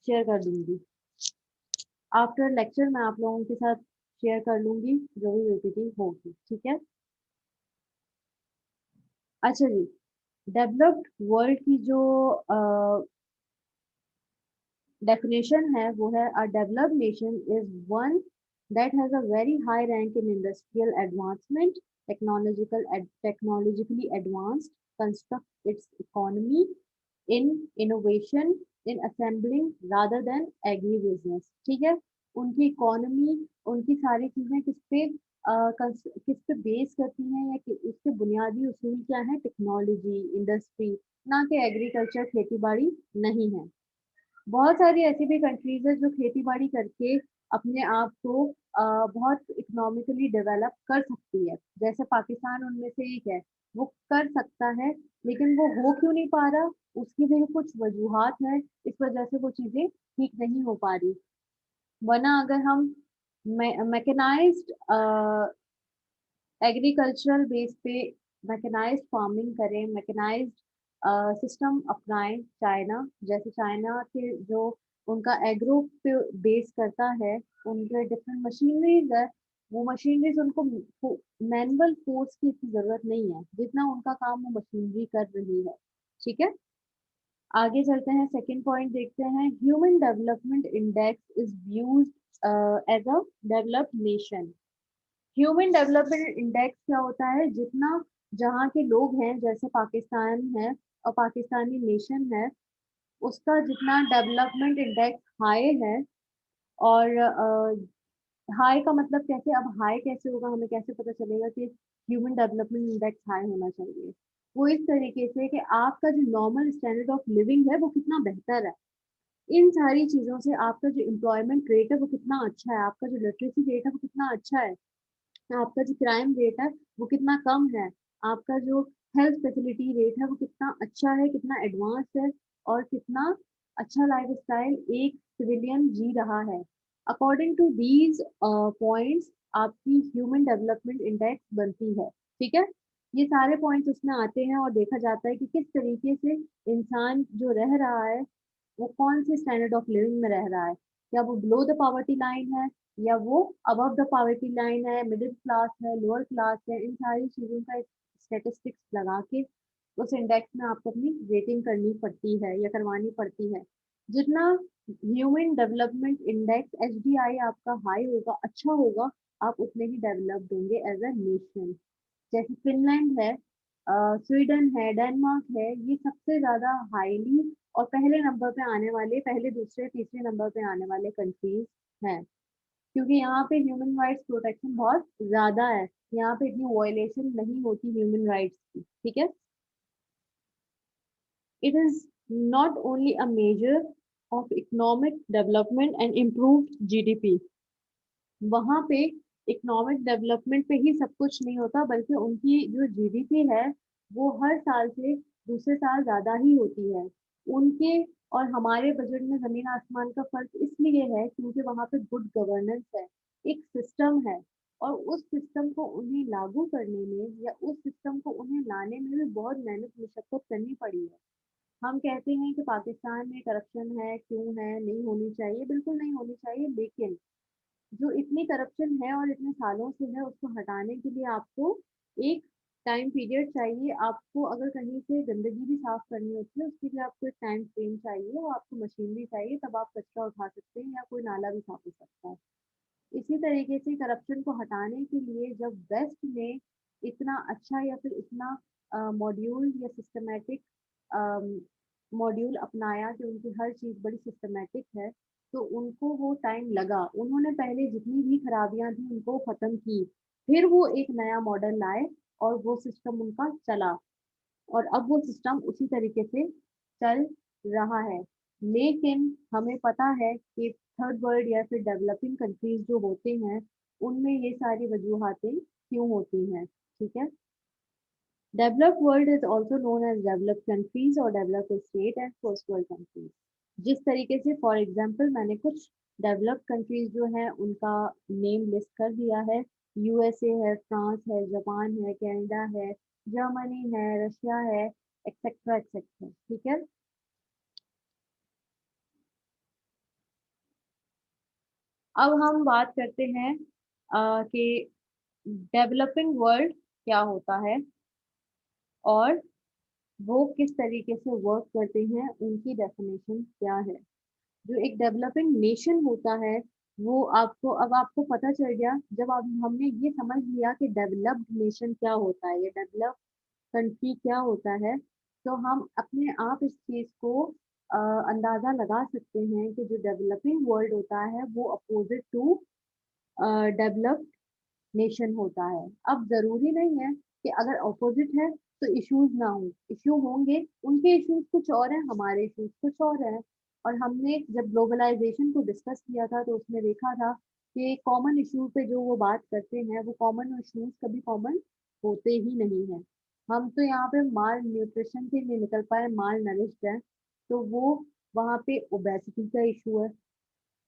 Share कर दूंगी। After lecture मैं आप लोगों के साथ शेयर कर लूंगी जो भी पीपीटी होगी, ठीक है। अच्छा जी, डेवलप्ड वर्ल्ड की जो definition है वो है a developed nation is one that has a very high rank in industrial advancement, technologically advanced, construct its economy in innovation, in assembling rather than agribusiness। ठीक है, उनकी इकोनॉमी, उनकी सारी चीजें किस पे बेस करती हैं या उसके बुनियादी उसूल क्या है, टेक्नोलॉजी, इंडस्ट्री, ना कि एग्रीकल्चर, खेती बाड़ी नहीं है। बहुत सारी ऐसी भी कंट्रीज है जो खेती बाड़ी करके अपने आप को बहुत इकोनॉमिकली डेवलप कर सकती है, जैसे पाकिस्तान उनमें से एक है। वो कर सकता है, लेकिन वो हो क्यों नहीं पा रहा, उसकी भी कुछ वजूहात है, इस वजह से वो चीजें ठीक नहीं हो पा रही। वरना अगर हम मैकेनाइज्ड एग्रीकल्चरल बेस पे मैकेनाइज्ड फार्मिंग करें, मैकेनाइज्ड सिस्टम अपनाएं, चाइना जैसे, चाइना के जो उनका एग्रो पे बेस करता है, उनके डिफरेंट मशीनरीज है, वो मशीनरीज उनको मैनुअल फोर्स की इतनी जरूरत नहीं है जितना उनका काम वो मशीनरी कर रही है। ठीक है, आगे चलते हैं, सेकंड पॉइंट देखते हैं। Human development index is views as a developed nation. Human development index क्या होता है, जितना जहाँ के लोग हैं, जैसे पाकिस्तान है और पाकिस्तानी नेशन है, उसका जितना डेवलपमेंट इंडेक्स हाई है, और हाई का मतलब कैसे, अब हाई कैसे होगा, हमें कैसे पता चलेगा कि ह्यूमन डेवलपमेंट इंडेक्स हाई होना चाहिए। वो इस तरीके से कि आपका जो नॉर्मल स्टैंडर्ड ऑफ लिविंग है वो कितना बेहतर है, इन सारी चीजों से। आपका जो एम्प्लॉयमेंट रेट है वो कितना अच्छा है, आपका जो लिटरेसी रेट है वो कितना अच्छा है, आपका जो क्राइम रेट है वो कितना कम है, आपका जो हेल्थ फैसिलिटी रेट है वो कितना अच्छा है, कितना एडवांस है, और कितना अच्छा लाइफ स्टाइल एक सिविलियन जी रहा है। अकॉर्डिंग टू दीज पॉइंट्स आपकी ह्यूमन डेवलपमेंट इंडेक्स बनती है। ठीक है, ये सारे पॉइंट्स उसमें आते हैं और देखा जाता है कि किस तरीके से इंसान जो रह रहा है वो कौन से स्टैंडर्ड ऑफ लिविंग में रह रहा है, क्या वो बिलो द पॉवर्टी लाइन है या वो अबव द पॉवर्टी लाइन है, मिडिल क्लास है, लोअर क्लास है। इन सारी चीजों का स्टेटिस्टिक्स लगा के उस इंडेक्स में आपको अपनी रेटिंग करनी पड़ती है या करवानी पड़ती है। जितना ह्यूमन डेवलपमेंट इंडेक्स HDI आपका हाई होगा, अच्छा होगा, आप उतने ही डेवलप्ड होंगे एज अ नेशन। जैसे फिनलैंड है, स्वीडन है, डेनमार्क है, ये सबसे ज्यादा हाईली और पहले नंबर पे आने वाले, पहले दूसरे तीसरे नंबर पे आने वाले कंट्रीज हैं, क्योंकि यहाँ पे ह्यूमन राइट्स प्रोटेक्शन बहुत ज्यादा है, यहाँ पे इतनी वायलेशन नहीं होती ह्यूमन राइट्स की। ठीक है, it is not only a measure of economic development and improved GDP। वहां पे इकोनॉमिक डेवलपमेंट पे ही सब कुछ नहीं होता, बल्कि उनकी जो GDP है वो हर साल से दूसरे साल ज्यादा ही होती है। उनके और हमारे बजट में जमीन आसमान का फर्क इसलिए है क्योंकि वहां पे गुड गवर्नेंस है, एक सिस्टम है, और उस सिस्टम को उन्हें लागू करने में या उस सिस्टम को उन्हें लाने में भी बहुत मेहनत मशक्कत करनी पड़ी है। हम कहते हैं कि पाकिस्तान में करप्शन है, क्यों है, नहीं होनी चाहिए, बिल्कुल नहीं होनी चाहिए, लेकिन जो इतनी करप्शन है और इतने सालों से है उसको हटाने के लिए आपको एक टाइम पीरियड चाहिए। आपको अगर कहीं से गंदगी भी साफ करनी होती है उसके लिए आपको एक टाइम फ्रेम चाहिए और आपको मशीनरी चाहिए, तब आप कचरा उठा सकते हैं या कोई नाला भी साफ हो सकता है। इसी तरीके से करप्शन को हटाने के लिए जब वेस्ट ने इतना अच्छा या फिर इतना मॉड्यूल या सिस्टमेटिक मॉड्यूल अपनाया कि उनकी हर चीज बड़ी सिस्टमेटिक है, तो उनको वो टाइम लगा, उन्होंने पहले जितनी भी खराबियां थी उनको खत्म की, फिर वो एक नया मॉडल लाए और वो सिस्टम उनका चला, और अब वो सिस्टम उसी तरीके से चल रहा है। लेकिन हमें पता है कि थर्ड वर्ल्ड या फिर डेवलपिंग कंट्रीज जो होते हैं उनमें ये सारी वजूहतें क्यों होती हैं। ठीक है, developed world is also known as developed countries or developed state and first world countries. जिस तरीके से फॉर एग्जांपल मैंने कुछ डेवलप्ड कंट्रीज जो है उनका नेम लिस्ट कर दिया है, USA है, फ्रांस है, जापान है, कनाडा है, जर्मनी है, रशिया है, एक्सेट्रा एक्सेट्रा। ठीक है, अब हम बात करते हैं कि डेवलपिंग वर्ल्ड क्या होता है और वो किस तरीके से वर्क करते हैं, उनकी डेफिनेशन क्या है। जो एक डेवलपिंग नेशन होता है, वो आपको अब आपको पता चल गया, जब आप हमने ये समझ लिया कि डेवलप्ड नेशन क्या होता है या डेवलप कंट्री क्या होता है, तो हम अपने आप इस चीज को अंदाजा लगा सकते हैं कि जो डेवलपिंग वर्ल्ड होता है वो अपोजिट टू डेवलप्ड नेशन होता है। अब जरूरी नहीं है कि अगर ऑपोजिट है तो इश्यूज ना हो, इश्यू होंगे, उनके इश्यूज कुछ और हैं, हमारे इश्यूज कुछ और हैं। और हमने जब ग्लोबलाइजेशन को डिस्कस किया था तो उसमें देखा था कि कॉमन इश्यू पे जो वो बात करते हैं वो कॉमन इश्यूज कभी कॉमन होते ही नहीं है। हम तो यहाँ पे माल न्यूट्रिशन से नहीं निकल पाए, माल नरिश्ड है, तो वो वहाँ पे ओबेसिटी का इशू है।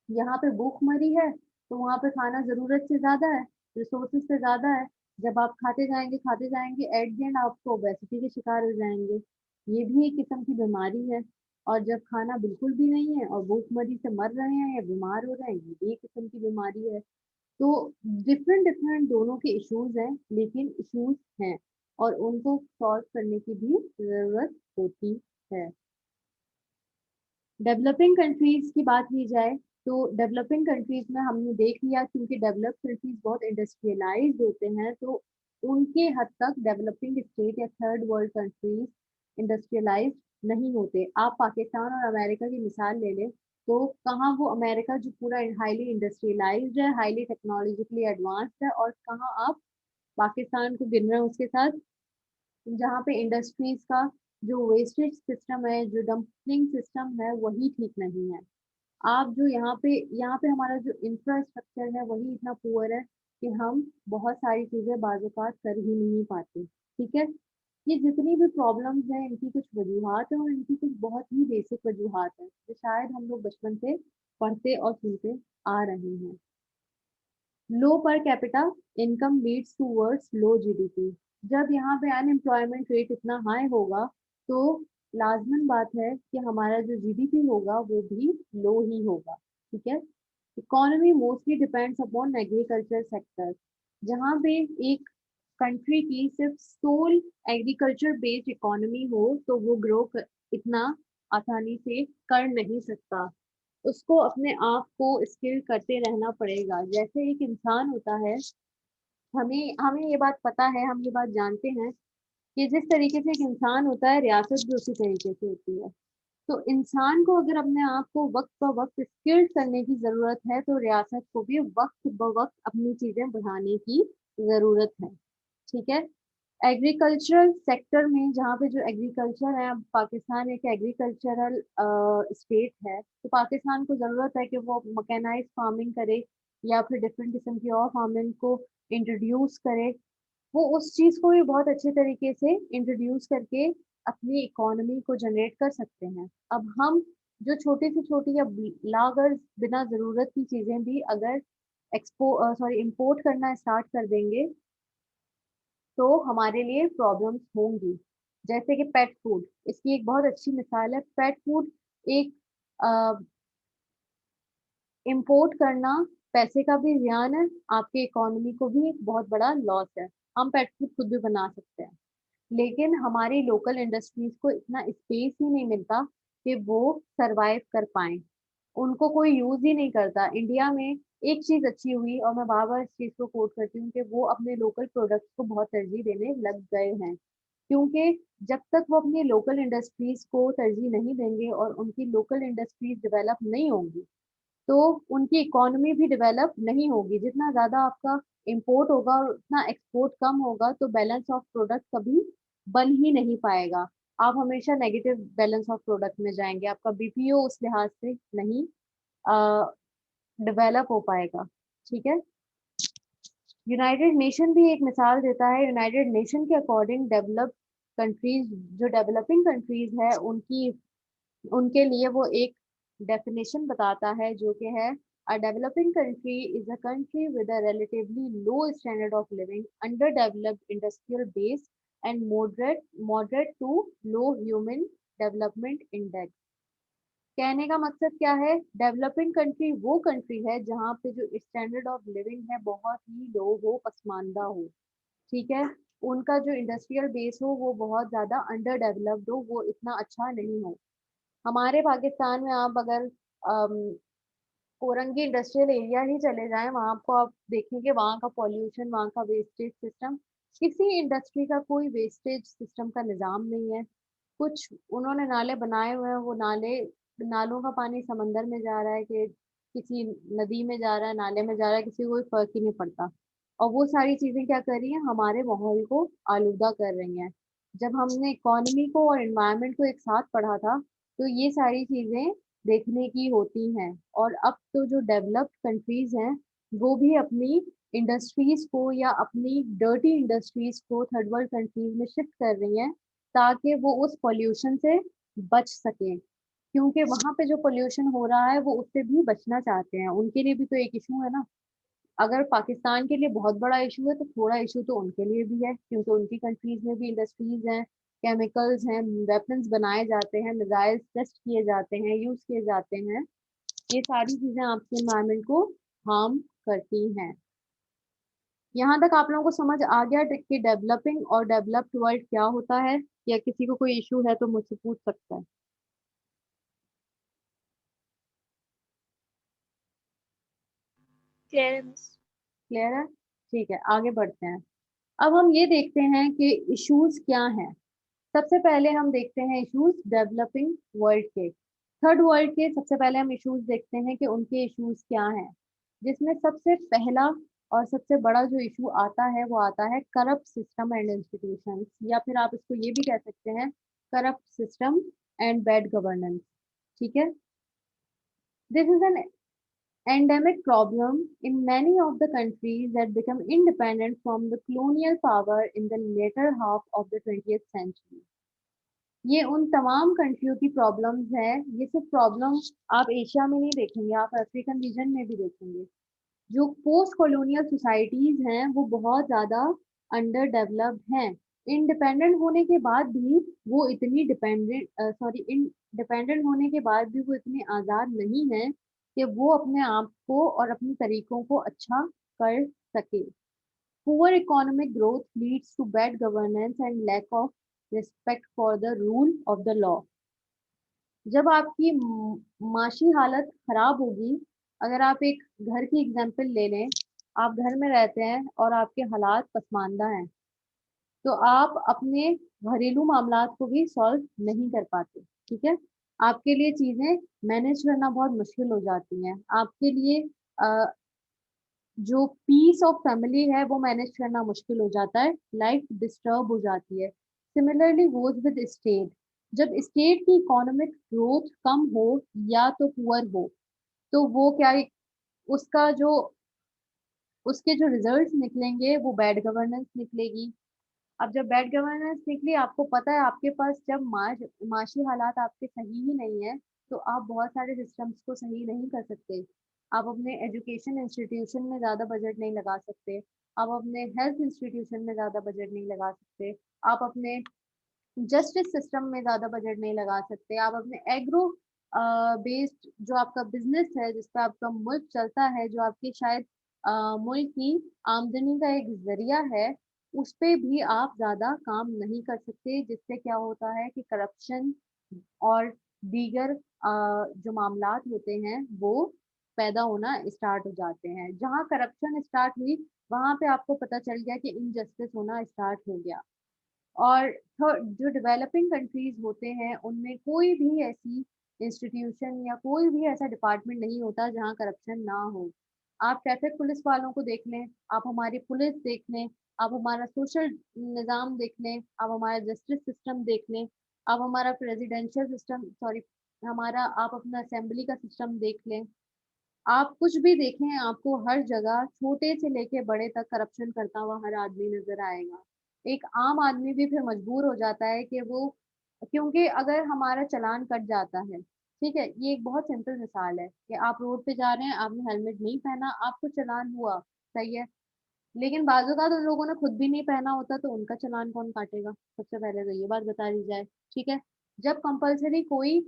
यहाँ पे भूखमरी है तो वहाँ पे खाना जरूरत से ज्यादा है, रिसोर्सेज से ज्यादा है। जब आप खाते जाएंगे एट द एंड आपको ओबेसिटी के शिकार हो जाएंगे। ये भी एक किस्म की बीमारी है। और जब खाना बिल्कुल भी नहीं है और भूखमरी से मर रहे हैं या बीमार हो रहे हैं, ये भी एक किस्म की बीमारी है। तो डिफरेंट डिफरेंट दोनों के इश्यूज हैं, लेकिन इश्यूज हैं और उनको सॉल्व करने की भी जरूरत होती है। डेवलपिंग कंट्रीज की बात की जाए तो डेवलपिंग कंट्रीज में हमने देख लिया, क्योंकि डेवलप कंट्रीज बहुत इंडस्ट्रियलाइज्ड होते हैं, तो उनके हद तक डेवलपिंग स्टेट या थर्ड वर्ल्ड कंट्रीज इंडस्ट्रियलाइज्ड नहीं होते। आप पाकिस्तान और अमेरिका की मिसाल ले लें, तो कहाँ वो अमेरिका जो पूरा हाईली इंडस्ट्रियलाइज्ड है, हाईली टेक्नोलॉजिकली एडवांस्ड है, और कहाँ आप पाकिस्तान को गिन रहे हैं उसके साथ, जहाँ पे इंडस्ट्रीज का जो वेस्टेज सिस्टम है, जो डंपिंग सिस्टम है, वही ठीक नहीं है। आप जो यहाँ पे हमारा जो इंफ्रास्ट्रक्चर है वही इतना पुअर है कि हम बहुत सारी चीजें बाज़ात कर ही नहीं पाते। ठीक है, ये जितनी भी प्रॉब्लम्स हैं इनकी कुछ वजूहात हैं और इनकी कुछ बहुत ही बेसिक वजूहात हैं जो शायद हम लोग बचपन से पढ़ते और सुनते आ रहे हैं। Low per capita income leads towards low GDP. जब यहाँ पे अनएम्प्लॉयमेंट रेट इतना हाई होगा तो लाजमन बात है कि हमारा जो जीडीपी होगा वो भी लो ही होगा। ठीक है, economy mostly depends upon agriculture sector. जहाँ पे एक कंट्री की सिर्फ सोल एग्रीकल्चर बेस्ड इकोनॉमी हो तो वो इतना आसानी से कर नहीं सकता। उसको अपने आप को स्किल करते रहना पड़ेगा। जैसे एक इंसान होता है, हमें हमें ये बात पता है, हम ये बात जानते हैं कि जिस तरीके से एक इंसान होता है, रियासत भी उसी तरीके से होती है। तो इंसान को अगर अपने आप को वक्त ब वक्त स्किल्ड करने की जरूरत है, तो रियासत को भी वक्त ब वक्त अपनी चीजें बढ़ाने की जरूरत है। ठीक है, एग्रीकल्चरल सेक्टर में, जहाँ पे जो एग्रीकल्चर है, अब पाकिस्तान एक एग्रीकल्चरल स्टेट है, तो पाकिस्तान को जरूरत है कि वो मैकेनाइज फार्मिंग करे या फिर डिफरेंट किस्म की और फार्मिंग को इंट्रोड्यूस करे। वो उस चीज को भी बहुत अच्छे तरीके से इंट्रोड्यूस करके अपनी इकोनॉमी को जनरेट कर सकते हैं। अब हम जो छोटी से छोटी या लागर बिना जरूरत की चीजें भी अगर इंपोर्ट करना स्टार्ट कर देंगे तो हमारे लिए प्रॉब्लम्स होंगी। जैसे कि पेट फूड, इसकी एक बहुत अच्छी मिसाल है। पेट फूड एक इंपोर्ट करना पैसे का भी जियान है, आपके इकोनॉमी को भी एक बहुत बड़ा लॉस है। हम पेट फूड खुद भी बना सकते हैं, लेकिन हमारी लोकल इंडस्ट्रीज को इतना स्पेस ही नहीं मिलता कि वो सरवाइव कर पाए। उनको कोई यूज ही नहीं करता। इंडिया में एक चीज अच्छी हुई, और मैं बार बार इस चीज को कोट करती हूँ, कि वो अपने लोकल प्रोडक्ट्स को बहुत तरजीह देने लग गए हैं। क्योंकि जब तक वो अपनी लोकल इंडस्ट्रीज को तरजीह नहीं देंगे और उनकी लोकल इंडस्ट्रीज डेवलप नहीं होंगी, तो उनकी इकोनॉमी भी डेवलप नहीं होगी। जितना ज्यादा आपका इंपोर्ट होगा और उतना एक्सपोर्ट कम होगा, तो बैलेंस ऑफ प्रोडक्ट कभी बन ही नहीं पाएगा। आप हमेशा नेगेटिव बैलेंस ऑफ प्रोडक्ट में जाएंगे, आपका बीपीओ उस लिहाज से नहीं डेवलप हो पाएगा। ठीक है, यूनाइटेड नेशन भी एक मिसाल देता है। यूनाइटेड नेशन के अकॉर्डिंग डेवलप कंट्रीज, जो डेवलपिंग कंट्रीज है, उनकी उनके लिए वो एक डेफिनेशन बताता है जो कि है, a developing country is a country with a relatively low standard of living, underdeveloped industrial base and moderate to low human development index। कहने का मकसद क्या है, डेवलपिंग कंट्री वो कंट्री है जहाँ पे जो स्टैंडर्ड ऑफ लिविंग है बहुत ही लो हो, पसमानदा हो, ठीक है। उनका जो इंडस्ट्रियल बेस हो वो बहुत ज्यादा अंडर डेवलप्ड हो, वो इतना अच्छा नहीं हो। हमारे पाकिस्तान में आप अगर कोरंगी इंडस्ट्रियल एरिया ही चले जाएं, वहां को आप देखेंगे वहां का पॉल्यूशन, वहां का वेस्टेज सिस्टम, किसी इंडस्ट्री का कोई वेस्टेज सिस्टम का निजाम नहीं है। कुछ उन्होंने नाले बनाए हुए हैं, वो नालों का पानी समंदर में जा रहा है कि किसी नदी में जा रहा है, नाले में जा रहा है, किसी को कोई फर्क ही नहीं पड़ता। और वो सारी चीजें क्या कर रही हैं, हमारे माहौल को आलूदा कर रही हैं। जब हमने इकोनॉमी को और एनवायरनमेंट को एक साथ पढ़ा था, तो ये सारी चीजें देखने की होती हैं। और अब तो जो डेवलप्ड कंट्रीज हैं, वो भी अपनी इंडस्ट्रीज को या अपनी डर्टी इंडस्ट्रीज को थर्ड वर्ल्ड कंट्रीज में शिफ्ट कर रही हैं, ताकि वो उस पोल्यूशन से बच सकें। क्योंकि वहां पे जो पोल्यूशन हो रहा है वो उससे भी बचना चाहते हैं, उनके लिए भी तो एक इशू है ना। अगर पाकिस्तान के लिए बहुत बड़ा इशू है तो थोड़ा इशू तो उनके लिए भी है, क्योंकि उनकी कंट्रीज में भी इंडस्ट्रीज हैं, केमिकल्स हैं, वेपन्स बनाए जाते हैं, मिसाइल्स टेस्ट किए जाते हैं, यूज किए जाते हैं। ये सारी चीजें आपके एनवायरनमेंट को हार्म करती हैं। यहाँ तक आप लोगों को समझ आ गया कि डेवलपिंग और डेवलप्ड वर्ल्ड क्या होता है? या किसी को कोई इशू है तो मुझसे पूछ सकता है। क्लियर है मिस। क्लियर है? ठीक है, आगे बढ़ते हैं। अब हम ये देखते हैं कि इश्यूज क्या हैं। सबसे पहले हम देखते हैं इश्यूज डेवलपिंग वर्ल्ड के। थर्ड वर्ल्ड के सबसे पहले हम इश्यूज देखते हैं कि उनके इश्यूज क्या हैं। जिसमें सबसे पहला और सबसे बड़ा जो इशू आता है वो आता है करप्ट सिस्टम एंड इंस्टीट्यूशंस, या फिर आप इसको ये भी कह सकते हैं corrupt system and bad governance. ठीक है। This is an endemic problem in many of the countries that become independent from the colonial power in the later half of the 20th century. ये उन तमाम कंट्रियों की प्रॉब्लम्स है। ये सिर्फ problem आप एशिया में नहीं देखेंगे, आप अफ्रीकन रीजन में भी देखेंगे। जो पोस्ट कॉलोनियल सोसाइटीज हैं वो बहुत ज्यादा अंडर डेवलप्ड हैं। इंडिपेंडेंट होने के बाद भी वो इतनी इंडिपेंडेंट होने के बाद भी वो इतने आजाद नहीं है कि वो अपने आप को और अपने तरीकों को अच्छा कर सके। Poor economic growth leads to bad governance and lack of respect for the rule of the law. जब आपकी माशी हालत खराब होगी, अगर आप एक घर की एग्जांपल ले लें, आप घर में रहते हैं और आपके हालात पसमानदा हैं, तो आप अपने घरेलू मामलात को भी सॉल्व नहीं कर पाते। ठीक है। आपके लिए चीजें मैनेज करना बहुत मुश्किल हो जाती हैं। आपके लिए जो पीस ऑफ फैमिली है वो मैनेज करना मुश्किल हो जाता है, लाइफ डिस्टर्ब हो जाती है। Similarly goes with state. जब स्टेट की इकोनॉमिक ग्रोथ कम हो या तो पुअर हो, तो वो क्या, उसका जो उसके जो रिजल्ट्स निकलेंगे वो बैड गवर्नेंस निकलेगी। अब जब बैड गवर्नेंस निकली, आपको पता है आपके पास जब माशी हालात आपके सही ही नहीं है, तो आप बहुत सारे सिस्टम्स को सही नहीं कर सकते। आप अपने एजुकेशन इंस्टीट्यूशन में ज़्यादा बजट नहीं लगा सकते, आप अपने हेल्थ इंस्टीट्यूशन में ज़्यादा बजट नहीं लगा सकते, आप अपने जस्टिस सिस्टम में ज़्यादा बजट नहीं लगा सकते, आप अपने एग्रो बेस्ड जो आपका बिजनेस है, जिस पे आपका मुल्क चलता है, जो आपकी शायद मुल्क की आमदनी का एक जरिया है, उस पे भी आप ज्यादा काम नहीं कर सकते। जिससे क्या होता है कि करप्शन और दीगर जो मामलात होते हैं वो पैदा होना स्टार्ट हो जाते हैं। जहाँ करप्शन स्टार्ट हुई, वहां पे आपको पता चल गया कि इनजस्टिस होना स्टार्ट हो गया। और जो डेवलपिंग कंट्रीज होते हैं उनमें कोई भी ऐसी इंस्टीट्यूशन या कोई भी ऐसा डिपार्टमेंट नहीं होता जहाँ करप्शन ना हो। आप ट्रैफिक पुलिस वालों को देख लें, आप हमारी पुलिस देख लें, आप हमारा सोशल निज़ाम देख लें, आप हमारा जस्टिस सिस्टम देख लें, आप हमारा प्रेसिडेंशियल सिस्टम, सॉरी, हमारा आप अपना असेंबली का सिस्टम देख लें। आप कुछ भी देखें, आपको हर जगह छोटे से लेके बड़े तक करप्शन करता हुआ हर आदमी नजर आएगा। एक आम आदमी भी फिर मजबूर हो जाता है कि वो, क्योंकि अगर हमारा चालान कट जाता है, ठीक है, ये एक बहुत सिंपल मिसाल है कि आप रोड पे जा रहे हैं, आपने हेलमेट नहीं पहना, आपको चालान हुआ, सही है। लेकिन बाजूकात उन लोगों ने खुद भी नहीं पहना होता, तो उनका चालान कौन काटेगा? सबसे पहले तो ये बात बता दी जाए। ठीक है। जब कंपल्सरी कोई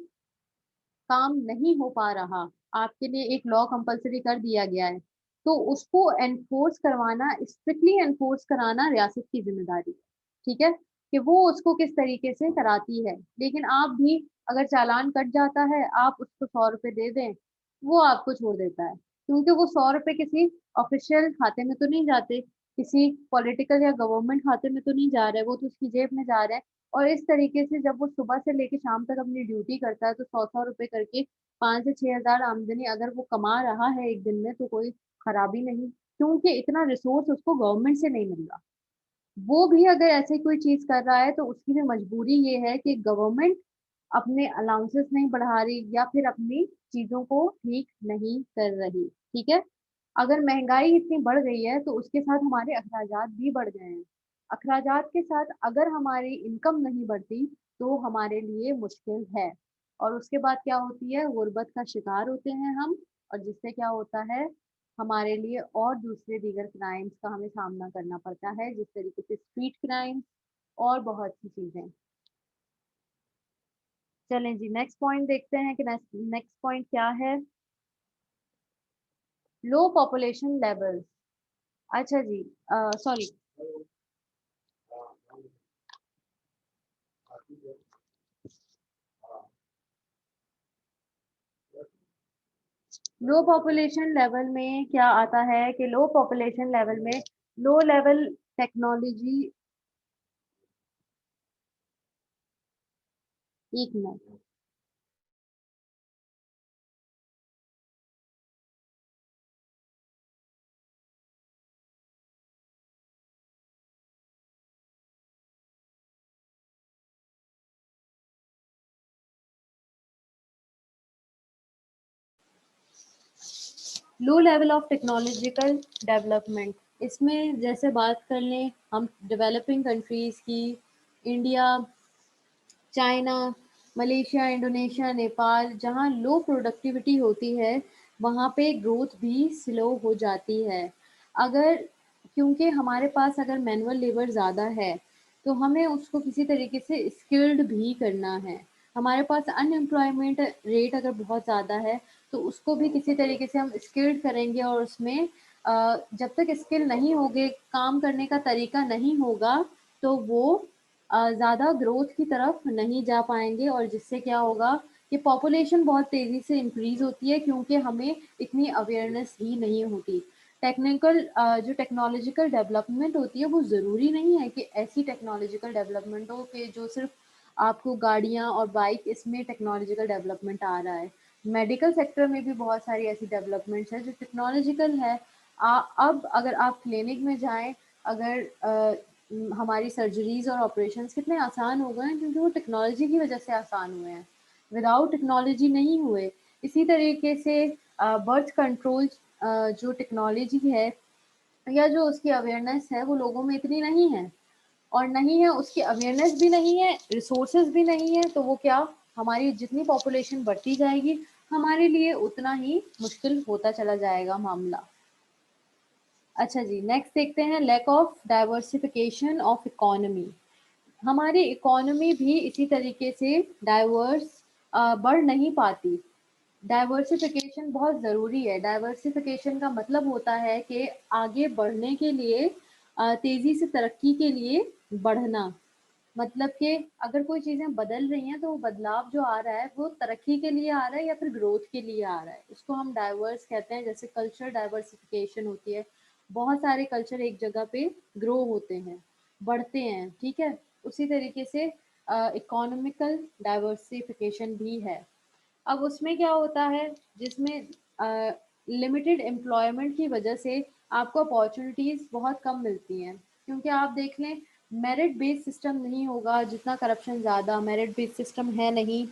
काम नहीं हो पा रहा, आपके लिए एक लॉ कंपल्सरी कर दिया गया है, तो उसको एनफोर्स करवाना, स्ट्रिक्टली एनफोर्स कराना रियासत की ज़िम्मेदारी है, ठीक है? कि वो उसको किस तरीके से कराती है। लेकिन आप भी अगर चालान कट जाता है, आप उसको 100 रुपए दे दें, वो आपको छोड़ देता है। क्योंकि वो 100 रुपए किसी ऑफ़िशियल खाते में तो नहीं जाते, किसी पॉलिटिकल या गवर्नमेंट खाते में तो नहीं जा रहे, वो तो उसकी जेब में जा रहे हैं। और इस तरीके से जब वो सुबह से लेके शाम तक अपनी ड्यूटी करता है, तो 100-100 रुपए करके 5 से 6,000 आमदनी अगर वो कमा रहा है एक दिन में, तो कोई खराबी नहीं, क्योंकि इतना रिसोर्स उसको गवर्नमेंट से नहीं मिल रहा। वो भी अगर ऐसी कोई चीज़ कर रहा है, तो उसकी भी मजबूरी ये है कि गवर्नमेंट अपने अलाउंसेस नहीं बढ़ा रही या फिर अपनी चीज़ों को ठीक नहीं कर रही, ठीक है? अगर महँगाई इतनी बढ़ गई है, तो उसके साथ हमारे अखराजात भी बढ़ गए हैं। अखराजात के साथ अगर हमारी इनकम नहीं बढ़ती, तो हमारे लिए मुश्किल है। और उसके बाद क्या होती है, गुर्बत का शिकार होते हैं हम, और जिससे क्या होता है, हमारे लिए और दूसरे दीगर क्राइम्स का हमें सामना करना पड़ता है, जिस तरीके से स्ट्रीट क्राइम्स और बहुत सी चीज़ें। चलें जी, नेक्स्ट पॉइंट देखते हैं कि नेक्स्ट पॉइंट क्या है? लो पॉपुलेशन लेवल्स। अच्छा जी, सॉरी, लो पॉपुलेशन लेवल में क्या आता है कि लो पॉपुलेशन लेवल में low level technology. 1 minute. Low level of technological development, इसमें जैसे बात कर लें हम डेवलपिंग कंट्रीज़ की, India, China, Malaysia, Indonesia, Nepal, जहाँ लो प्रोडक्टिविटी होती है, वहाँ पे ग्रोथ भी स्लो हो जाती है। अगर क्योंकि हमारे पास अगर मैनुअल लेबर ज़्यादा है, तो हमें उसको किसी तरीके से स्किल्ड भी करना है। हमारे पास अनएम्प्लॉयमेंट रेट अगर बहुत ज़्यादा है, तो उसको भी किसी तरीके से हम स्किल्ड करेंगे और उसमें जब तक स्किल नहीं होंगे, काम करने का तरीका नहीं होगा, तो वो ज़्यादा ग्रोथ की तरफ नहीं जा पाएँगे, और जिससे क्या होगा कि पॉपुलेशन बहुत तेज़ी से इंक्रीज़ होती है, क्योंकि हमें इतनी अवेयरनेस ही नहीं होती। जो टेक्नोलॉजिकल डेवलपमेंट होती है, वो ज़रूरी नहीं है कि ऐसी टेक्नोलॉजिकल डेवलपमेंट हो कि जो सिर्फ़ आपको गाड़ियाँ और बाइक, इसमें टेक्नोलॉजिकल डेवलपमेंट आ रहा है। मेडिकल सेक्टर में भी बहुत सारी ऐसी डेवलपमेंट्स हैं जो टेक्नोलॉजिकल है। अब अगर आप क्लिनिक में जाएँ, अगर हमारी सर्जरीज़ और ऑपरेशंस कितने आसान हो गए हैं, क्योंकि वो टेक्नोलॉजी की वजह से आसान हुए हैं। विदाउट टेक्नोलॉजी नहीं हुए। इसी तरीके से बर्थ कंट्रोल, जो टेक्नोलॉजी है या जो उसकी अवेयरनेस है, वो लोगों में इतनी नहीं है, और नहीं है उसकी अवेयरनेस भी नहीं है, रिसोर्सेज भी नहीं है, तो वो क्या, हमारी जितनी पॉपुलेशन बढ़ती जाएगी, हमारे लिए उतना ही मुश्किल होता चला जाएगा मामला। अच्छा जी, नेक्स्ट देखते हैं, lack of diversification of economy. हमारी इकोनॉमी भी इसी तरीके से डाइवर्स बढ़ नहीं पाती। डाइवर्सिफिकेशन बहुत ज़रूरी है। डाइवर्सिफिकेशन का मतलब होता है कि आगे बढ़ने के लिए, तेज़ी से तरक्की के लिए बढ़ना। मतलब कि अगर कोई चीज़ें बदल रही हैं, तो वो बदलाव जो आ रहा है, वो तरक्की के लिए आ रहा है या फिर ग्रोथ के लिए आ रहा है। उसको हम डाइवर्स कहते हैं, जैसे कल्चर डाइवर्सिफिकेशन होती है। बहुत सारे कल्चर एक जगह पे ग्रो होते हैं, बढ़ते हैं, ठीक है? उसी तरीके से इकोनॉमिकल डाइवर्सिफिकेशन भी है। अब उसमें क्या होता है, जिसमें लिमिटेड एम्प्लॉयमेंट की वजह से आपको अपॉर्चुनिटीज़ बहुत कम मिलती हैं, क्योंकि आप देख लें, मेरिट बेस्ड सिस्टम नहीं होगा, जितना करप्शन ज़्यादा, मेरिट बेस्ड सिस्टम है नहीं,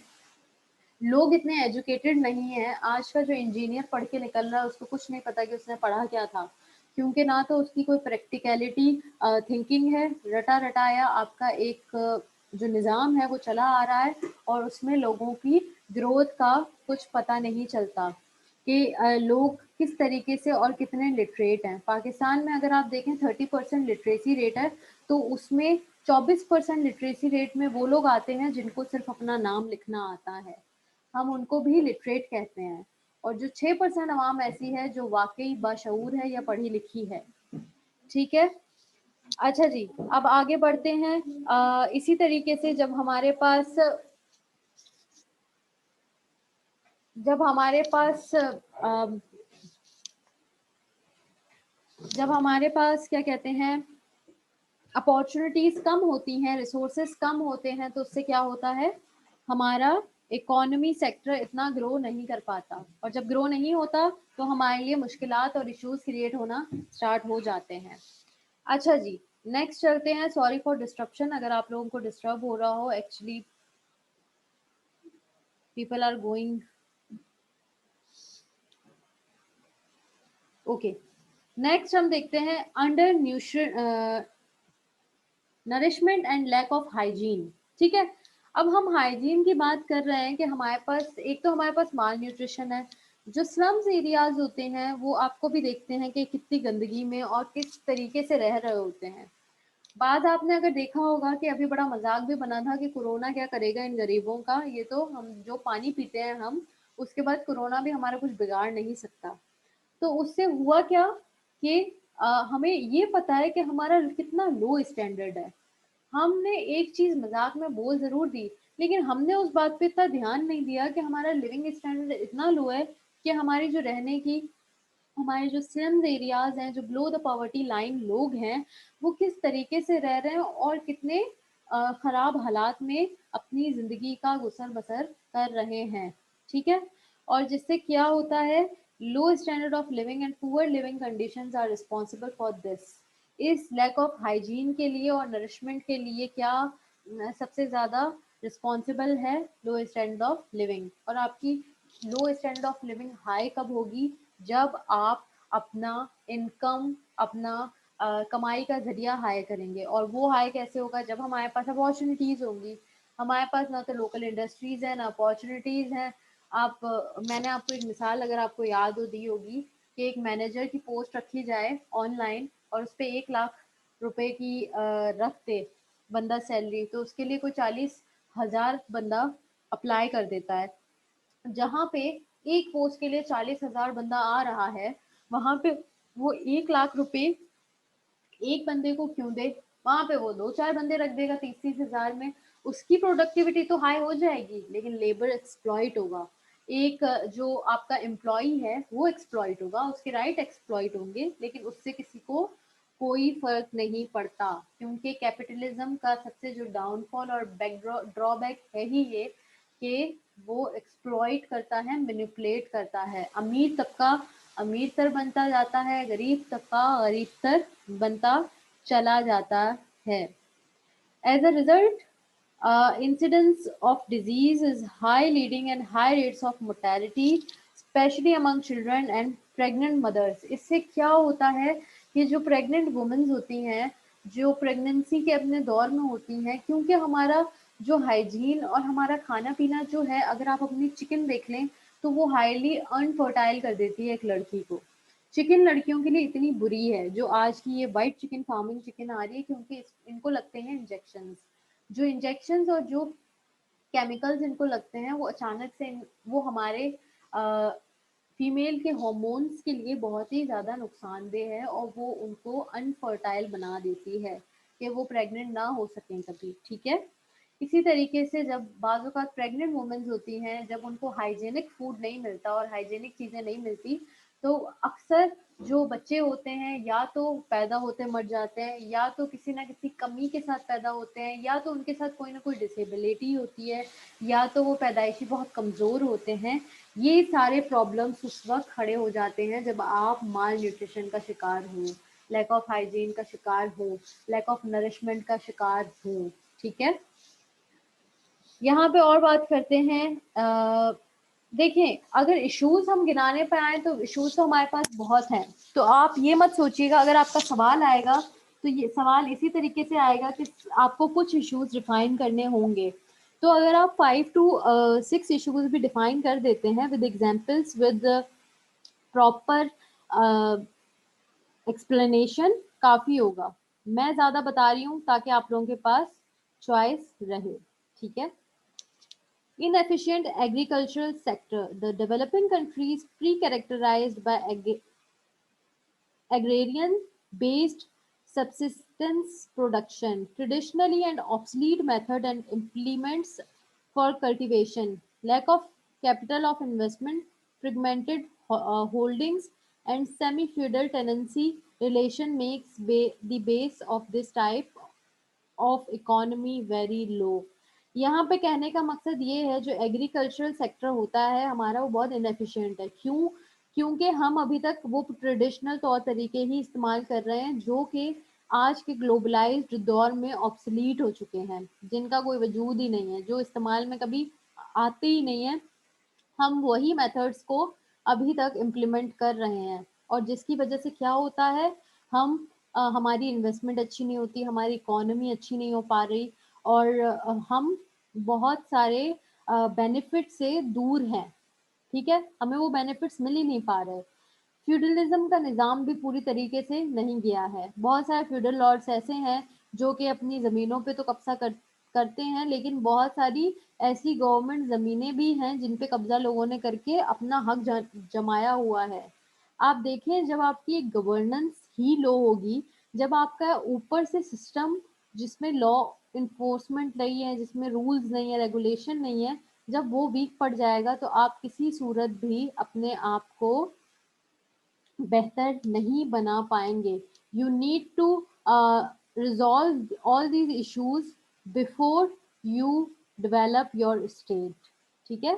लोग इतने एजुकेटेड नहीं हैं। आज का जो इंजीनियर पढ़ के निकल रहा है, उसको कुछ नहीं पता कि उसने पढ़ा क्या था, क्योंकि ना तो उसकी कोई प्रैक्टिकलिटी थिंकिंग है, रटा-रटाया आपका एक जो निज़ाम है वो चला आ रहा है, और उसमें लोगों की ग्रोथ का कुछ पता नहीं चलता कि लोग किस तरीके से और कितने लिटरेट हैं। पाकिस्तान में अगर आप देखें 30% लिटरेसी रेट है, तो उसमें 24% लिटरेसी रेट में वो लोग आते हैं जिनको सिर्फ़ अपना नाम लिखना आता है। हम उनको भी लिटरेट कहते हैं। और जो 6% अवाम ऐसी है जो वाकई बाशऊर है या पढ़ी लिखी है। ठीक है, अच्छा जी, अब आगे बढ़ते हैं। इसी तरीके से जब हमारे पास जब हमारे पास क्या कहते हैं, अपॉर्चुनिटीज कम होती हैं, रिसोर्सेज कम होते हैं, तो उससे क्या होता है, हमारा इकोनॉमी सेक्टर इतना ग्रो नहीं कर पाता, और जब ग्रो नहीं होता तो हमारे लिए मुश्किलात और इश्यूज क्रिएट होना स्टार्ट हो जाते हैं। अच्छा जी, नेक्स्ट चलते हैं। सॉरी फॉर डिस्ट्रप्शन, अगर आप लोगों को डिस्टर्ब हो रहा हो, actually people are going. Okay, next हम देखते हैं under nourishment and lack of hygiene. ठीक है, अब हम हाइजीन की बात कर रहे हैं कि हमारे पास एक तो हमारे पास माल न्यूट्रिशन है। जो स्लम्स एरियाज होते हैं वो आपको भी देखते हैं कि कितनी गंदगी में और किस तरीके से रह रहे होते हैं। बाद आपने अगर देखा होगा कि अभी बड़ा मजाक भी बना था कि कोरोना क्या करेगा इन गरीबों का, ये तो हम जो पानी पीते हैं हम, उसके बाद कोरोना भी हमारा कुछ बिगाड़ नहीं सकता। तो उससे हुआ क्या कि हमें ये पता है कि हमारा कितना लो स्टैंडर्ड है। हमने एक चीज मजाक में बोल जरूर दी, लेकिन हमने उस बात पे इतना ध्यान नहीं दिया कि हमारा लिविंग स्टैंडर्ड इतना लो है कि हमारी जो रहने की, हमारे जो स्लम्स एरियाज हैं, जो बिलो द पॉवर्टी लाइन लोग हैं, वो किस तरीके से रह रहे हैं और कितने खराब हालात में अपनी जिंदगी का गुजर बसर कर रहे हैं। ठीक है, और जिससे क्या होता है, low standard of living and poor living conditions are responsible for this. इस लैक ऑफ हाइजीन के लिए और नरिशमेंट के लिए क्या सबसे ज़्यादा रिस्पॉन्सिबल है, लो स्टैंडर्ड ऑफ लिविंग। और आपकी लो स्टैंडर्ड ऑफ लिविंग हाई कब होगी, जब आप अपना इनकम, अपना कमाई का जरिया हाई करेंगे। और वो हाई कैसे होगा, जब हमारे पास अपॉर्चुनिटीज होंगी। हमारे पास ना तो लोकल इंडस्ट्रीज है, ना अपॉर्चुनिटीज हैं। मैंने आपको एक मिसाल अगर आपको याद हो दी होगी कि एक मैनेजर की पोस्ट रखी जाए ऑनलाइन और उस पर 1 लाख रुपए की रख दे बंदा सैलरी, तो उसके लिए कोई 40,000 बंदा अप्लाई कर देता है। जहाँ पे एक पोस्ट के लिए 40,000 बंदा आ रहा है, वहां पे वो 1 लाख रुपए एक बंदे को क्यों दे, वहां पे वो 2-4 बंदे रख देगा 30-30 हजार में। उसकी प्रोडक्टिविटी तो हाई हो जाएगी, लेकिन लेबर एक्सप्लॉइट होगा। एक जो आपका एम्प्लॉय है वो एक्सप्लॉइट होगा, उसके राइट एक्सप्लॉइट होंगे, लेकिन उससे किसी को कोई फर्क नहीं पड़ता। क्योंकि कैपिटलिज्म का सबसे जो डाउनफॉल और बैक ड्रॉबैक है ही ये कि वो एक्सप्लॉइट करता है, मैनिपुलेट करता है। अमीर तबका अमीर तर बनता जाता है, गरीब तबका गरीब तर बनता चला जाता है। As a result, incidence of disease is high, leading and high rates of mortality, especially among children and pregnant mothers. इससे क्या होता है कि जो प्रेग्नेंट वुमेन्स होती हैं, जो प्रेगनेंसी के अपने दौर में होती हैं, क्योंकि हमारा जो हाइजीन और हमारा खाना पीना जो है, अगर आप अपनी चिकन देख लें तो वो हाईली अनफर्टाइल कर देती है एक लड़की को। चिकन लड़कियों के लिए इतनी बुरी है, जो आज की ये वाइट चिकन फार्मिंग चिकन आ रही है, क्योंकि इनको लगते हैं इंजेक्शंस। जो इंजेक्शंस और जो केमिकल्स इनको लगते हैं, वो अचानक से वो हमारे फीमेल के हॉर्मोन्स के लिए बहुत ही ज़्यादा नुकसानदेह है, और वो उनको अनफर्टाइल बना देती है कि वो प्रेग्नेंट ना हो सकें कभी। ठीक है, इसी तरीके से जब बाज़ औक़ात प्रेग्नेंट वुमेन्स होती हैं, जब उनको हाइजीनिक फूड नहीं मिलता और हाइजीनिक चीज़ें नहीं मिलती, तो अक्सर जो बच्चे होते हैं या तो पैदा होते मर जाते हैं, या तो किसी ना किसी कमी के साथ पैदा होते हैं, या तो उनके साथ कोई ना कोई डिसेबिलिटी होती है, या तो वो पैदाइशी बहुत कमज़ोर होते हैं। ये सारे प्रॉब्लम्स उस वक्त खड़े हो जाते हैं जब आप माल न्यूट्रिशन का शिकार हो, लैक ऑफ हाइजीन का शिकार हो, लैक ऑफ नरिशमेंट का शिकार हो। ठीक है, यहाँ पे और बात करते हैं। देखें, अगर इश्यूज हम गिनाने पे आए तो इश्यूज तो हमारे पास बहुत हैं। तो आप ये मत सोचिएगा, अगर आपका सवाल आएगा तो ये सवाल इसी तरीके से आएगा कि आपको कुछ इश्यूज डिफाइन करने होंगे। तो अगर आप 5 to 6 इश्यूज भी डिफाइन कर देते हैं with examples, with proper explanation, काफ़ी होगा। मैं ज़्यादा बता रही हूँ ताकि आप लोगों के पास चॉइस रहे। ठीक है, Inefficient agricultural sector. The developing countries pre-characterized by agrarian-based subsistence production, traditionally and obsolete method and implements for cultivation, lack of capital of investment, fragmented holdings, and semi-feudal tenancy relation makes the base of this type of economy very low. यहाँ पे कहने का मकसद ये है जो agricultural sector होता है हमारा वो बहुत इनएफिशिएंट है। क्यों? क्योंकि हम अभी तक वो ट्रेडिशनल तौर तरीके ही इस्तेमाल कर रहे हैं जो कि आज के ग्लोबलाइज्ड दौर में ऑब्सलीट हो चुके हैं, जिनका कोई वजूद ही नहीं है, जो इस्तेमाल में कभी आते ही नहीं है। हम वही मेथड्स को अभी तक इम्प्लीमेंट कर रहे हैं और जिसकी वजह से क्या होता है हम हमारी इन्वेस्टमेंट अच्छी नहीं होती, हमारी इकोनॉमी अच्छी नहीं हो पा रही और हम बहुत सारे बेनिफिट से दूर हैं। ठीक है, हमें वो बेनिफिट्स मिल ही नहीं पा रहे। फ्यूडलिज्म का निज़ाम भी पूरी तरीके से नहीं गया है। बहुत सारे फ्यूडल लॉर्ड्स ऐसे हैं जो कि अपनी ज़मीनों पे तो कब्जा करते हैं, लेकिन बहुत सारी ऐसी गवर्नमेंट ज़मीनें भी हैं जिन पे कब्जा लोगों ने करके अपना हक जमाया हुआ है। आप देखें जब आपकी एक गवर्नेंस ही लो होगी, जब आपका ऊपर से सिस्टम जिसमें लॉ इन्फोर्समेंट नहीं है, जिसमें रूल्स नहीं है, रेगुलेशन नहीं है, जब वो वीक पड़ जाएगा तो आप किसी सूरत भी अपने आप को बेहतर नहीं बना पाएंगे। You need to resolve all these issues before you develop your state. ठीक है,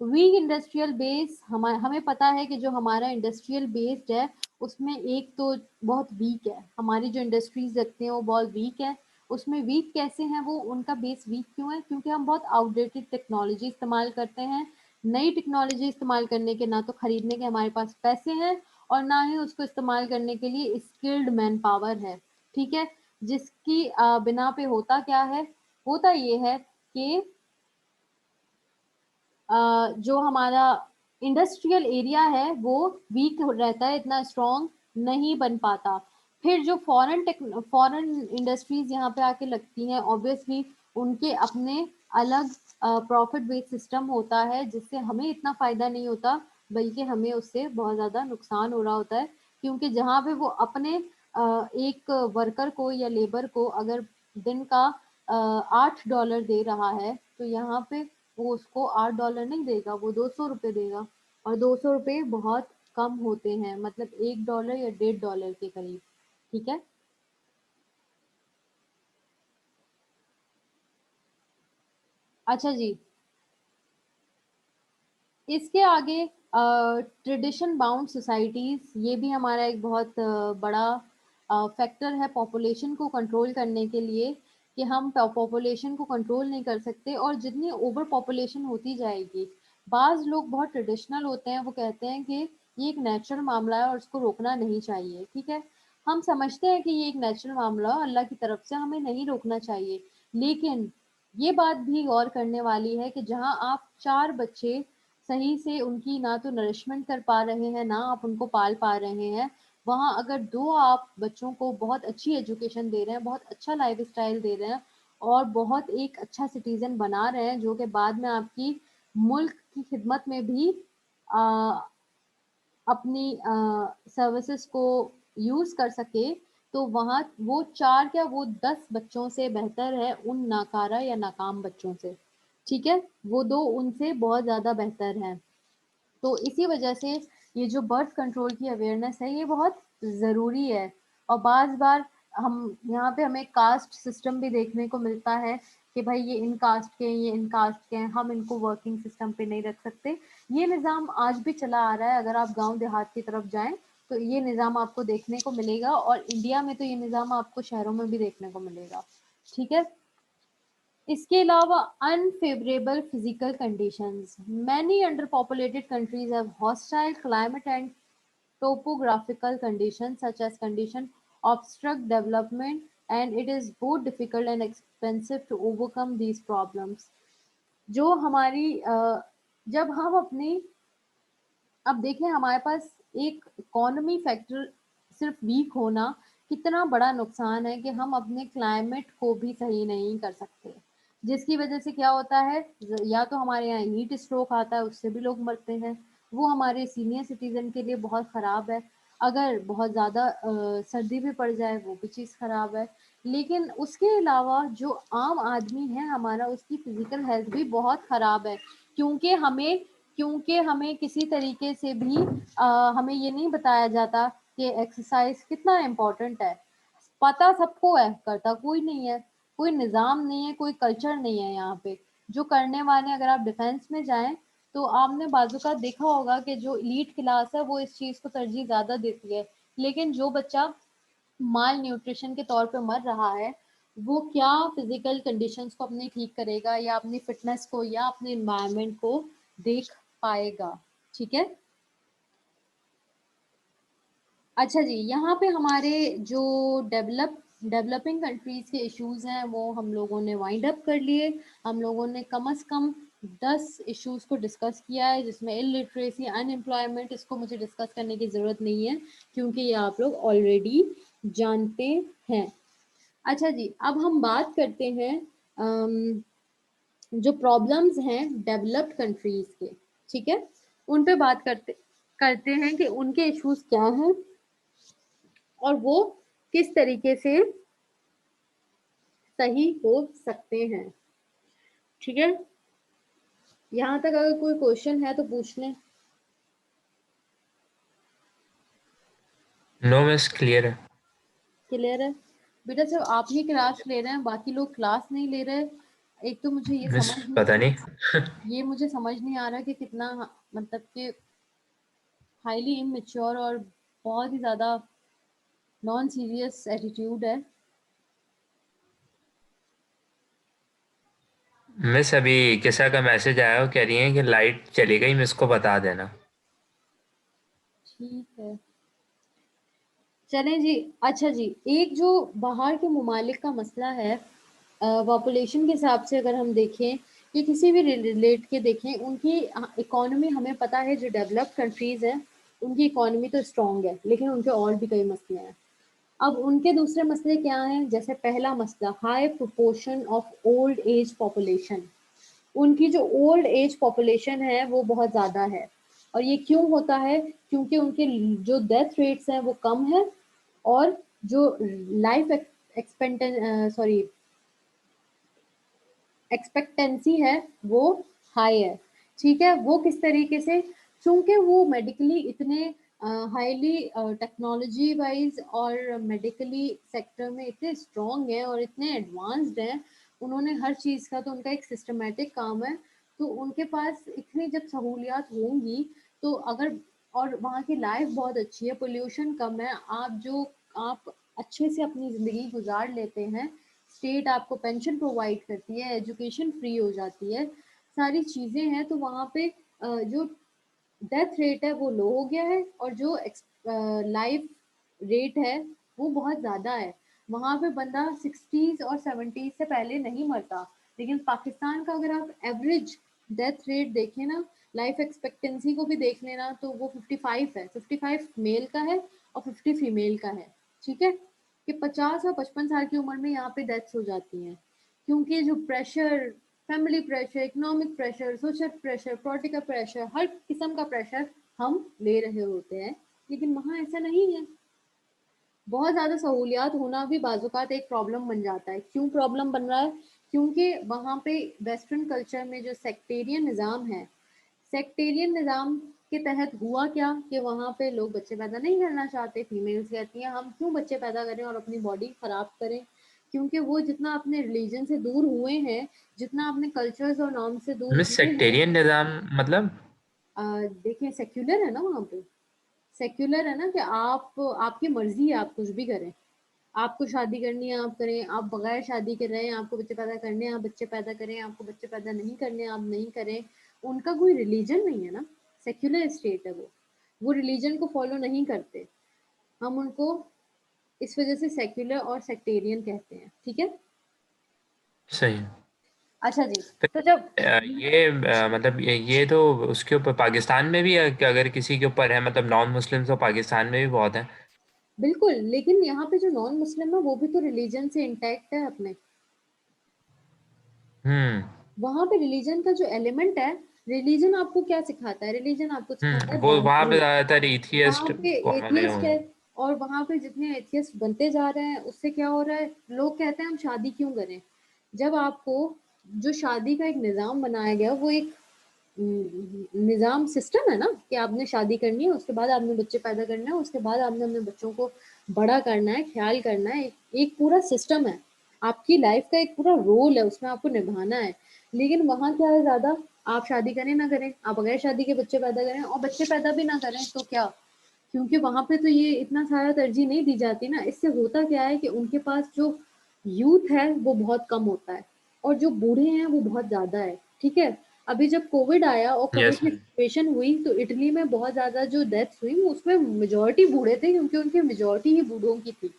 वीक इंडस्ट्रियल बेस हमें पता है कि जो हमारा इंडस्ट्रियल बेस्ड है उसमें एक तो बहुत वीक है, हमारी जो इंडस्ट्रीज रखते हैं वो बहुत वीक है। उसमें वीक कैसे हैं वो, उनका बेस वीक क्यों है? क्योंकि हम बहुत आउटडेटेड टेक्नोलॉजी इस्तेमाल करते हैं। नई टेक्नोलॉजी इस्तेमाल करने के ना तो खरीदने के हमारे पास पैसे हैं और ना ही उसको इस्तेमाल करने के लिए स्किल्ड मैन पावर है। ठीक है, जिसकी बिना पे होता क्या है, होता ये है कि जो हमारा इंडस्ट्रियल एरिया है वो वीक रहता है, इतना स्ट्रॉन्ग नहीं बन पाता। फिर जो फॉरेन इंडस्ट्रीज यहाँ पे आके लगती हैं, ऑब्वियसली उनके अपने अलग प्रॉफिट बेस्ड सिस्टम होता है जिससे हमें इतना फ़ायदा नहीं होता, बल्कि हमें उससे बहुत ज़्यादा नुकसान हो रहा होता है। क्योंकि जहाँ पे वो अपने एक वर्कर को या लेबर को अगर दिन का $8 दे रहा है, तो यहाँ पे वो उसको $8 नहीं देगा, वो $200 देगा। और $200 बहुत कम होते हैं, मतलब $1 या $1.5 के करीब। ठीक है, अच्छा जी, इसके आगे ट्रेडिशन बाउंड सोसाइटीज, ये भी हमारा एक बहुत बड़ा फैक्टर है पॉपुलेशन को कंट्रोल करने के लिए, कि हम पॉपुलेशन को कंट्रोल नहीं कर सकते और जितनी ओवर पॉपुलेशन होती जाएगी, बाज लोग बहुत ट्रेडिशनल होते हैं, वो कहते हैं कि ये एक नेचुरल मामला है और इसको रोकना नहीं चाहिए। ठीक है, हम समझते हैं कि ये एक नेचुरल मामला है, अल्लाह की तरफ से हमें नहीं रोकना चाहिए। लेकिन ये बात भी गौर करने वाली है कि जहाँ आप 4 बच्चे सही से उनकी ना तो नरिशमेंट कर पा रहे हैं, ना आप उनको पाल पा रहे हैं, वहाँ अगर 2 आप बच्चों को बहुत अच्छी एजुकेशन दे रहे हैं, बहुत अच्छा लाइफ़स्टाइल दे रहे हैं और बहुत एक अच्छा सिटीज़न बना रहे हैं, जो कि बाद में आपकी मुल्क की खिदमत में भी अ, अपनी सर्विसेज़ को यूज़ कर सके, तो वहाँ वो 4 क्या वो 10 बच्चों से बेहतर है उन नाकारा या नाकाम बच्चों से। ठीक है? वो 2 उनसे बहुत ज़्यादा बेहतर हैं। तो इसी वजह से ये जो बर्थ कंट्रोल की अवेयरनेस है ये बहुत ज़रूरी है। और बाज़ बार हम यहाँ पे हमें कास्ट सिस्टम भी देखने को मिलता है कि भाई ये इन कास्ट के हैं, ये इन कास्ट के हैं, हम इनको वर्किंग सिस्टम पे नहीं रख सकते। ये निज़ाम आज भी चला आ रहा है, अगर आप गांव देहात की तरफ जाएं तो ये निज़ाम आपको देखने को मिलेगा और इंडिया में तो ये निज़ाम आपको शहरों में भी देखने को मिलेगा। ठीक है, इसके अलावा unfavorable physical conditions. Many underpopulated countries have hostile climate and topographical conditions such as condition obstruct development, and it is both difficult and expensive to overcome these problems. जो हमारी जब हम अपनी अब देखें हमारे पास एक इकोनॉमी फैक्टर सिर्फ वीक होना कितना बड़ा नुकसान है कि हम अपने क्लाइमेट को भी सही नहीं कर सकते। जिसकी वजह से क्या होता है, या तो हमारे यहाँ हीट स्ट्रोक आता है, उससे भी लोग मरते हैं, वो हमारे सीनियर सिटीजन के लिए बहुत ख़राब है। अगर बहुत ज़्यादा सर्दी भी पड़ जाए वो भी चीज़ ख़राब है। लेकिन उसके अलावा जो आम आदमी है हमारा, उसकी फिजिकल हेल्थ भी बहुत ख़राब है, क्योंकि हमें किसी तरीके से भी हमें ये नहीं बताया जाता कि एक्सरसाइज कितना इम्पोर्टेंट है। पता सबको है, करता कोई नहीं है, कोई निज़ाम नहीं है, कोई कल्चर नहीं है यहाँ पे। जो करने वाले, अगर आप डिफेंस में जाएँ, तो आपने बाज़ूका देखा होगा कि जो एलीट क्लास है वो इस चीज़ को तरजीह ज़्यादा देती है। लेकिन जो बच्चा माल न्यूट्रिशन के तौर पे मर रहा है, वो क्या फिज़िकल कंडीशंस को अपनी ठीक करेगा, या अपनी फ़िटनेस को, या अपने एनवायरनमेंट को देख पाएगा? ठीक है? अच्छा जी, यहाँ पे हमारे जो डेवलपिंग कंट्रीज़ के इश्यूज़ हैं, वो हम लोगों ने वाइंड अप कर लिए। हम लोगों ने कम से कम 10 इश्यूज़ को डिस्कस किया है, जिसमें इलिटरेसी, अनएम्प्लॉयमेंट, इसको मुझे डिस्कस करने की ज़रूरत नहीं है, क्योंकि ये आप लोग ऑलरेडी जानते हैं। अच्छा जी, अब हम बात करते हैं जो प्रॉब्लम्स हैं डेवलप्ड कंट्रीज़ के, ठीक है? उन पे बात करते करते हैं कि उनके इश्यूज़ क्या हैं और वो किस तरीके से सही हो सकते हैं, ठीक है? यहाँ तक अगर कोई क्वेश्चन है तो पूछ लें। नो मिस, क्लियर है। क्लियर है? बेटा सिर्फ आप ही क्लास ले रहे हैं, बाकी लोग क्लास नहीं ले रहे। एक तो मुझे मिस पता नहीं। मुझे समझ नहीं आ रहा कि कितना, मतलब कि हाईली इमेच्योर और बहुत ही ज़्यादा नॉन सीरियस एटीट्यूड है। मिस अभी किसा का मैसेज आया, वो कह रही है कि लाइट चली गई, मिस को बता देना। ठीक है, चलें जी। अच्छा जी, एक जो बाहर के ममालिक का मसला है, पॉपुलेशन के हिसाब से अगर हम देखें, या किसी भी रिलेट के देखें, उनकी इकॉनमी, हमें पता है जो डेवलप्ड कंट्रीज़ हैं उनकी इकॉनमी तो स्ट्रॉन्ग है, लेकिन उनके और भी कई मसले हैं। अब उनके दूसरे मसले क्या हैं? जैसे पहला मसला, high proportion of old age population. उनकी जो ओल्ड एज पॉपुलेशन है वो बहुत ज़्यादा है। और ये क्यों होता है? क्योंकि उनके जो डेथ रेट्स हैं वो कम है, और जो लाइफ एक्सपेक्टेंट सॉरी एक्सपेक्टेंसी है वो हाई है। ठीक है, वो किस तरीके से? चूंकि वो मेडिकली इतने हाईली टेक्नोलॉजी वाइज और मेडिकली सेक्टर में इतने स्ट्रॉन्ग हैं और इतने एडवांस्ड हैं, उन्होंने हर चीज़ का, तो उनका एक सिस्टमेटिक काम है, तो उनके पास इतनी जब सहूलियात होंगी, तो अगर, और वहाँ की लाइफ बहुत अच्छी है, पोल्यूशन कम है, आप अच्छे से अपनी ज़िंदगी गुजार लेते हैं, स्टेट आपको पेंशन प्रोवाइड करती है, एजुकेशन फ्री हो जाती है, सारी चीज़ें हैं, तो वहाँ पे जो डेथ रेट है वो लो हो गया है, और जो लाइफ रेट है वो बहुत ज़्यादा है। वहाँ पे बंदा 60s और 70s से पहले नहीं मरता। लेकिन पाकिस्तान का अगर आप एवरेज डेथ रेट देखें ना, लाइफ एक्सपेक्टेंसी को भी देख लेना, तो वो 55 है। 55 मेल का है और 50 फीमेल का है। ठीक है, कि 50 और 55 साल की उम्र में यहाँ पे डेथ्स हो जाती हैं, क्योंकि जो pressure, family pressure, economic pressure, social pressure, political pressure, हर किस्म का प्रेशर हम ले रहे होते हैं। लेकिन वहाँ ऐसा नहीं है। बहुत ज़्यादा सहूलियात होना भी बाज़-औक़ात एक प्रॉब्लम बन जाता है। क्यों प्रॉब्लम बन रहा है? क्योंकि वहाँ पे वेस्टर्न कल्चर में जो सेक्टेरियन निज़ाम है, सेक्टेरियन निज़ाम के तहत हुआ क्या कि वहाँ पे लोग बच्चे पैदा नहीं करना चाहते। फीमेल्स कहती हैं हम क्यों बच्चे पैदा करें और अपनी बॉडी ख़राब करें? क्योंकि वो जितना अपने रिलीजन से दूर हुए हैं, जितना अपने कल्चर्स और नॉर्म से दूर मिस हुए हैं, सेक्टेरियन निज़ाम मतलब? देखिए सेक्युलर है ना वहाँ पे। सेक्युलर है ना, कि आप, आपकी मर्ज़ी है, आप कुछ भी करें। आपको शादी करनी है आप करें, आप बगैर शादी के रहें, आपको बच्चे पैदा करने हैं आप बच्चे पैदा करें, आपको बच्चे पैदा नहीं करने आप नहीं करें। उनका कोई रिलीजन नहीं है ना, सेक्युलर स्टेट है वो रिलीजन को फॉलो नहीं करते। हम उनको इस वजह से सेक्युलर और सेक्टेरियन कहते हैं, ठीक है? सही है। अच्छा जी, तो जब ये मतलब ये तो उसके ऊपर पाकिस्तान में भी है कि अगर किसी के ऊपर है, मतलब नॉन मुस्लिम तो पाकिस्तान में भी बहुत है। बिल्कुल, लेकिन यहाँ पे जो नॉन मुस्लिम है वो भी तो रिलीजन से इंटैक्ट है अपने। हम्म। वहां पे रिलीजन का जो एलिमेंट है, रिलीजन आपको क्या सिखाता है? रिलीजन आपको सिखाता है वो वहां पे बाउंड्री। ज्यादातर वहां एथियस्ट पे कॉमन है एथियस्ट है, और वहां पे जितने एथियस्ट बनते जा रहे हैं उससे क्या हो रहा है, लोग कहते हैं हम शादी क्यों करें। जब आपको जो शादी का एक निजाम बनाया गया, वो एक निजाम सिस्टम है ना, कि आपने शादी करनी है, उसके बाद आपने बच्चे पैदा करना है, उसके बाद आपने अपने बच्चों को बड़ा करना है, ख्याल करना है, एक पूरा सिस्टम है। आपकी लाइफ का एक पूरा रोल है, उसमें आपको निभाना है। लेकिन वहां क्या है, ज्यादा आप शादी करें ना करें, आप बगैर शादी के बच्चे पैदा करें, और बच्चे पैदा भी ना करें तो क्या, क्योंकि वहां पे तो ये इतना सारा तरजीह नहीं दी जाती ना। इससे होता क्या है कि उनके पास जो यूथ है वो बहुत कम होता है, और जो बूढ़े हैं वो बहुत ज्यादा है। ठीक है, अभी जब कोविड आया और कोविड यस की मैम। सिचुएशन हुई, तो इटली में बहुत ज्यादा जो डेथ्स हुई वो उसमें मेजोरिटी बूढ़े थे, क्योंकि उनकी मेजोरिटी ही बूढ़ों की थी।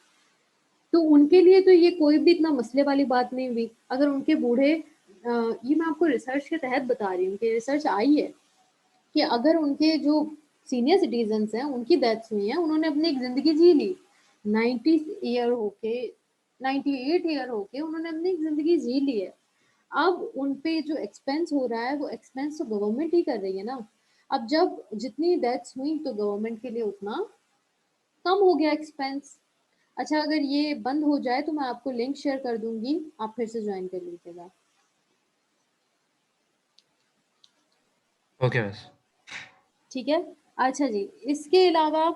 तो उनके लिए तो ये कोई भी इतना मसले वाली बात नहीं हुई। अगर उनके बूढ़े ये मैं आपको रिसर्च के तहत बता रही हूँ कि रिसर्च आई है कि अगर उनके जो सीनियर सिटीजन्स हैं उनकी डेथ्स हुई हैं, उन्होंने अपनी एक जिंदगी जी ली, 90 ईयर होके, 98 ईयर होके उन्होंने अपनी एक जिंदगी जी ली है। अब उन पे जो एक्सपेंस हो रहा है वो एक्सपेंस तो गवर्नमेंट ही कर रही है ना। अब जब जितनी डेथ्स हुई तो गवर्नमेंट के लिए उतना कम हो गया एक्सपेंस। अच्छा, अगर ये बंद हो जाए तो मैं आपको लिंक शेयर कर दूंगी, आप फिर से ज्वाइन कर लीजिएगा। ओके बस। ठीक है। अच्छा जी, इसके अलावा,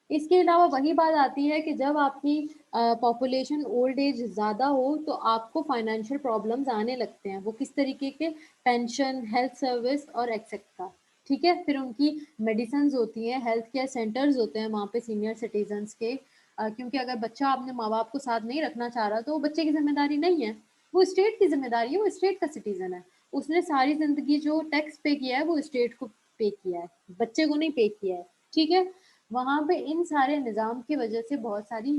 इसके अलावा वही बात आती है कि जब आपकी पॉपुलेशन ओल्ड एज ज़्यादा हो तो आपको फाइनेंशियल प्रॉब्लम्स आने लगते हैं। वो किस तरीके के, पेंशन, हेल्थ सर्विस और एक्सेट्रा। ठीक है, फिर उनकी मेडिसिन होती हैं, हेल्थ केयर सेंटर्स होते हैं वहाँ पे सीनियर सिटीजन्स के। क्योंकि अगर बच्चा अपने माँ बाप को साथ नहीं रखना चाह रहा तो वो बच्चे की जिम्मेदारी नहीं है, वो स्टेट की जिम्मेदारी है, वो स्टेट का सिटीजन है। उसने सारी जिंदगी जो टैक्स पे किया है वो स्टेट को पे किया है, बच्चे को नहीं पे किया है। ठीक है, वहाँ पे इन सारे निज़ाम की वजह से बहुत सारी